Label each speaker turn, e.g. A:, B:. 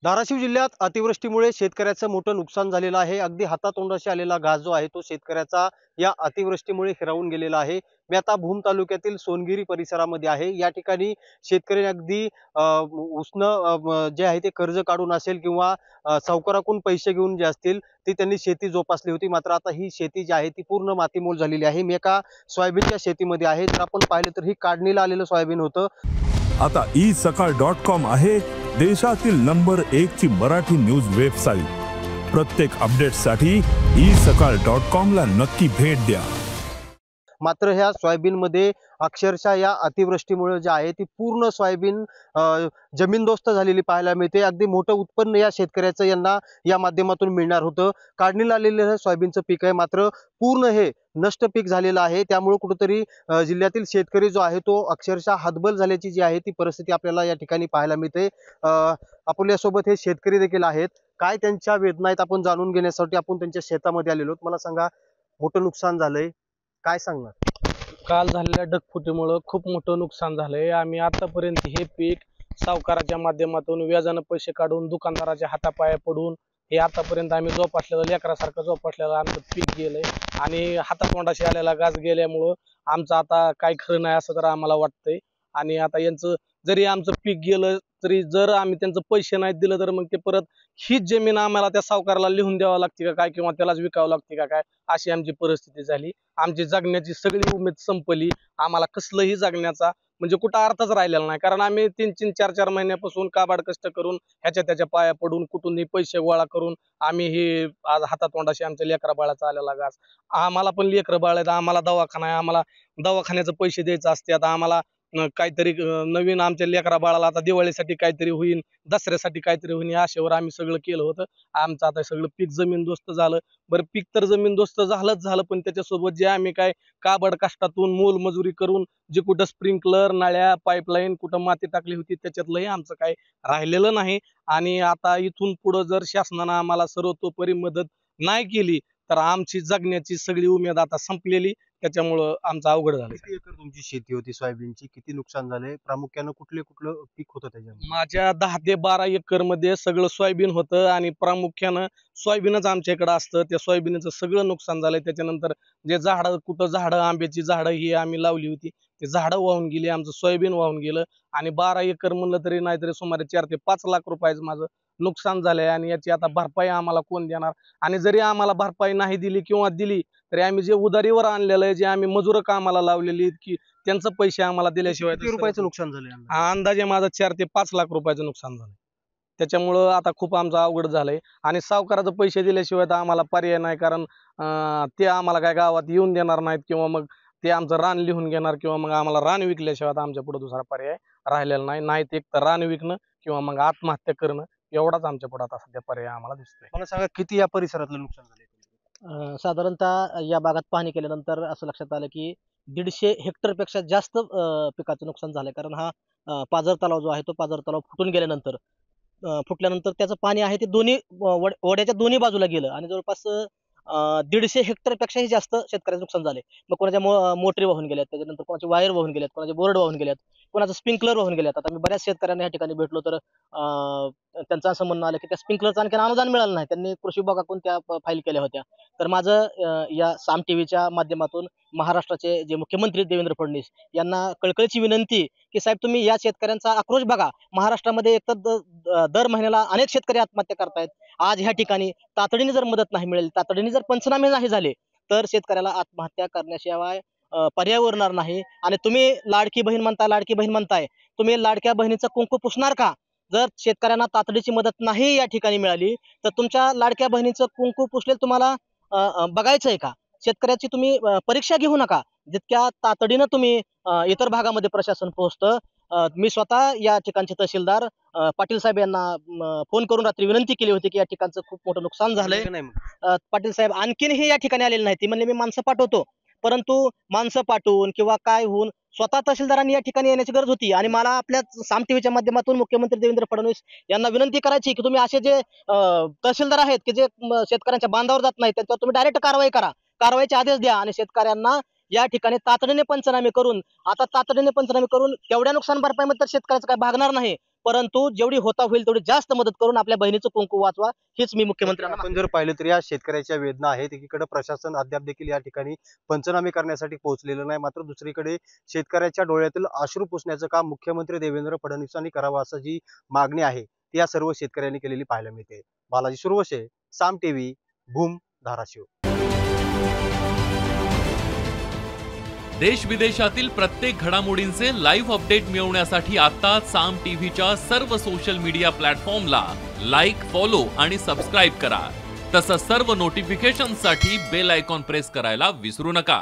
A: धाराशिव जिल्ह्यात अतिवृष्टीमुळे शेतकऱ्याचं मोठं नुकसान झालेलं आहे। अगदी हातातोंडाशी आलेला घास जो आहे तो शेतकऱ्याचा या अतिवृष्टीमुळे हिरावून गेलेला आहे। मी आता भूम तालुक्यातील सोनगिरी परिसरामध्ये आहे। या ठिकाणी शेतकरी अगदी जे आहे ते कर्ज काढून असेल किंवा सावकाराकडून पैसे घेऊन जे असतील ती त्यांनी शेती जोपासली होती। मात्र आता ही शेती जी आहे ती पूर्ण मातीमोल झालेली आहे। मी एका सोयाबीनच्या शेतीमध्ये आहे। तर आपण पाहिलं तर ही काढणीला आलेलं सोयाबीन होतं।
B: आता isakal.com आहे देशातील नंबर 1 ची मराठी न्यूज वेबसाईट। प्रत्येक अपडेटसाठी isakal.com ला नक्की भेट द्या।
A: मात्र ह्या सोयाबीनमध्ये अक्षरशः या अतिवृष्टीमुळे जे आहे ती पूर्ण सोयाबीन जमीनदोस्त झालेली पाहायला मिळते। अगदी मोठं उत्पन्न या शेतकऱ्याचं यांना या माध्यमातून मिळणार होतं। काढणीला आलेलं सोयाबीनचं पीक आहे, मात्र पूर्ण हे नष्ट पीक झालेलं आहे। त्यामुळे कुठेतरी जिल्ह्यातील शेतकरी जो आहे तो अक्षरशः हतबल झाल्याची जी आहे ती परिस्थिती आपल्याला या ठिकाणी पाहायला मिळते। आपल्यासोबत हे शेतकरी देखील आहेत। काय त्यांच्या वेदना आहेत आपण जाणून घेण्यासाठी आपण त्यांच्या शेतामध्ये आलेलो आहोत। मला सांगा, मोठं नुकसान झालंय, काय सांगणार?
C: काल झालेल्या ढगफुटीमुळे खूप मोठं नुकसान झालंय। आम्ही आतापर्यंत हे पीक सावकाराच्या माध्यमातून व्याजानं पैसे काढून दुकानदाराच्या हातापाया पडून हे आतापर्यंत आम्ही जोपासलेलं लेकरासारखं जोपासलेलं आमचं पीक गेलंय आणि हातातोंडाशी आलेला घास गेल्यामुळं आमचं आता काय खरं नाही असं तर आम्हाला वाटतंय। आणि आता यांचं जरी आमचं पीक गेलं तरी जर आम्ही त्यांचं पैसे नाही दिलं तर मग ते परत हीच जमीन आम्हाला त्या सावकाराला लिहून द्यावं लागते का काय, किंवा त्यालाच विकावं लागते का काय, अशी आमची परिस्थिती झाली। आमची जगण्याची सगळी उमेद संपली। आम्हाला कसलंही जगण्याचा म्हणजे कुठं अर्थच राहिलेला नाही, कारण आम्ही 3-3, 4-4 महिन्यापासून काबाड कष्ट करून ह्याच्या त्याच्या पाया पडून कुठूनही पैसे गोळा करून आम्ही हे आज हातातोंडाशी आमच्या लेकरा बाळाचा आलेला घास। आम्हाला पण लेकरं बाळ आहेत, आम्हाला दवाखाना आहे, आम्हाला दवाखान्याचं पैसे द्यायचं असते। आता आम्हाला काहीतरी नवीन आमच्या लेकरा बाळाला आता दिवाळीसाठी काहीतरी होईल, दसऱ्यासाठी काहीतरी होईल, या आशेवर आम्ही सगळं केलं होतं। आमचं आता सगळं पीक जमीनदोस्त झालं। बरं, पीक तर जमीनदोस्त झालं, पण त्याच्यासोबत जे आम्ही काय काबड कष्टातून मोलमजुरी करून जे कुठं स्प्रिंकलर, नळ्या, पाईपलाईन कुठं माती टाकली होती त्याच्यातलंही आमचं काय राहिलेलं नाही। आणि आता इथून पुढं जर शासनानं आम्हाला सर्वतोपरी मदत नाही केली तर आमची जगण्याची सगळी उमेद आता संपलेली, त्याच्यामुळं आमचं अवघड झालं।
A: किती एकर तुमची शेती होती सोयाबीनची? किती नुकसान झाले? प्रामुख्याने कुठलं पीक होतं त्याच्यामध्ये?
C: माझ्या 10 ते 12 एकर मध्ये सगळं सोयाबीन होतं आणि प्रामुख्यानं सोयाबीनच आमच्या इकडं असतं। त्या सोयाबीनचं सगळं नुकसान झालंय। त्याच्यानंतर जे झाडं आंब्याची झाडं ही आम्ही लावली होती ते झाडं वाहून गेली, आमचं सोयाबीन वाहून गेलं। आणि 12 एकर म्हणलं तरी नाहीतरी सुमारे 4 ते 5 लाख रुपयाचं माझं नुकसान झालंय। आणि याची आता भरपाई आम्हाला कोण देणार? आणि जरी आम्हाला भरपाई नाही दिली किंवा दिली तरी आम्ही जे उधारीवर आणलेलं आहे, जे आम्ही मजूर कामाला लावलेली की त्यांचं पैसे आम्हाला दिल्याशिवाय
A: किती रुपयाचं नुकसान झालं?
C: अंदाजे माझं 4 ते 5 लाख रुपयाचं नुकसान झालं। त्याच्यामुळं आता खूप आमचं अवघड झालंय आणि सावकाराचं पैसे दिल्याशिवाय तर आम्हाला पर्याय नाही, कारण ते आम्हाला काय गावात येऊन देणार नाहीत किंवा मग ते आमचं रान लिहून घेणार किंवा मग आम्हाला रान विकल्याशिवाय आता आमच्या पुढे दुसरा पर्याय राहिलेला नाही। नाहीत एक तर रान विकणं किंवा मग आत्महत्या करणं, एवढाच आमच्या पुढे आता सध्या पर्याय आम्हाला दिसतोय।
A: मला सांगा, किती या परिसरातलं नुकसान झालंय?
D: साधारणतः या भागात पाहणी केल्यानंतर असं लक्षात आलं की 150 हेक्टरपेक्षा जास्त पिकाचं नुकसान झालंय। कारण हा पाझर तलाव जो आहे तो पाझर तलाव फुटल्यानंतर त्याचं पाणी आहे ते दोन्ही ओढ्याच्या दोन्ही बाजूला गेलं आणि जवळपास 150 हेक्टरपेक्षाही जास्त शेतकऱ्याचं नुकसान झाले। मग कोणाच्या मोटरी वाहून गेल्यात, त्याच्यानंतर कोणाचे वायर वाहून गेल्यात, कोणाचे बोर्ड वाहून गेल्यात, कोणाचं स्प्रिंकलर वाहून गेल्यात। आता मी बऱ्याच शेतकऱ्यांना या ठिकाणी भेटलो तर त्यांचं असं म्हणणं आलं की त्या स्प्रिंकलरचं आणखी अनुदान मिळालं नाही, त्यांनी कृषी विभागाकडून त्या फाईल केल्या होत्या। तर माझं या साम टीव्हीच्या माध्यमातून महाराष्ट्राचे जे मुख्यमंत्री देवेंद्र फडणवीस यांना कळकळीची विनंती की साहेब, तुम्ही या शेतकऱ्यांचा आक्रोश बघा। महाराष्ट्रामध्ये एक तर दर महिन्याला अनेक शेतकरी आत्महत्या करतायत। आज ह्या ठिकाणी तातडीने जर मदत नाही मिळेल, तातडीने जर पंचनामे नाही झाले तर शेतकऱ्याला आत्महत्या करण्याशिवाय पर्याय उरणार नाही। आणि तुम्ही लाडकी बहीण म्हणताय, तुम्ही लाडक्या बहिणीचं कुंकू पुसणार का? जर शेतकऱ्यांना तातडीची मदत नाही या ठिकाणी मिळाली तर तुमच्या लाडक्या बहिणीचं कुंकू पुसलेलं तुम्हाला बघायचंय का? शेतकऱ्याची तुम्ही परीक्षा घेऊ नका। जितक्या तातडीनं तुम्ही इतर भागामध्ये प्रशासन पोहोचतं, मी स्वतः या ठिकाणचे तहसीलदार पाटील साहेब यांना फोन करून रात्री विनंती केली होती की या ठिकाणचं खूप मोठं नुकसान झालंय। पाटील साहेब आणखीनही या ठिकाणी आलेले नाही। ते म्हणले मी माणसं पाठवतो, परंतु माणसं पाठवून किंवा काय होऊन स्वतः तहसीलदारांनी या ठिकाणी येण्याची गरज होती। आणि मला आपल्या साम टीव्हीच्या माध्यमातून मुख्यमंत्री देवेंद्र फडणवीस यांना विनंती करायची की तुम्ही असे जे तहसीलदार आहेत की जे शेतकऱ्यांच्या बांधावर जात नाहीत त्यांच्यावर तुम्ही डायरेक्ट कारवाई करा, कारवाईचे आदेश द्या आणि शेतकऱ्यांना या ठिकाणी तातडीने पंचनामे करून तेवढ्या नुकसान भरपाईमध्ये तर शेतकऱ्याचं काय भागणार नाही, परंतु जेवढी होता होईल तेवढी जास्त मदत करून आपल्या बहिणीचं कुंकू वाचवा, हीच मी मुख्यमंत्र्यांना
A: आपण जर पाहिलं तर या शेतकऱ्याच्या वेदना आहेत. एकीकडे प्रशासन अद्याप देखील या ठिकाणी पंचनामे करण्यासाठी पोहोचलेलं नाही, मात्र दुसरीकडे शेतकऱ्याच्या डोळ्यातील अश्रू पुसण्याचं काम मुख्यमंत्री देवेंद्र फडणवीसांनी करावं असं जी मागणी आहे ती या सर्व शेतकऱ्यांनी केलेली पाहायला मिळते. बालाजी सुरवशे, साम टीव्ही, भूम, धाराशिव.
E: देश विदेशातील प्रत्येक घडामोडींचे लाईव्ह अपडेट मिळवण्यासाठी आता साम टीव्हीच्या सर्व सोशल मीडिया प्लॅटफॉर्मला लाईक, फॉलो आणि सबस्क्राईब करा. तसंच सर्व नोटिफिकेशनसाठी बेल आयकॉन प्रेस करायला विसरू नका.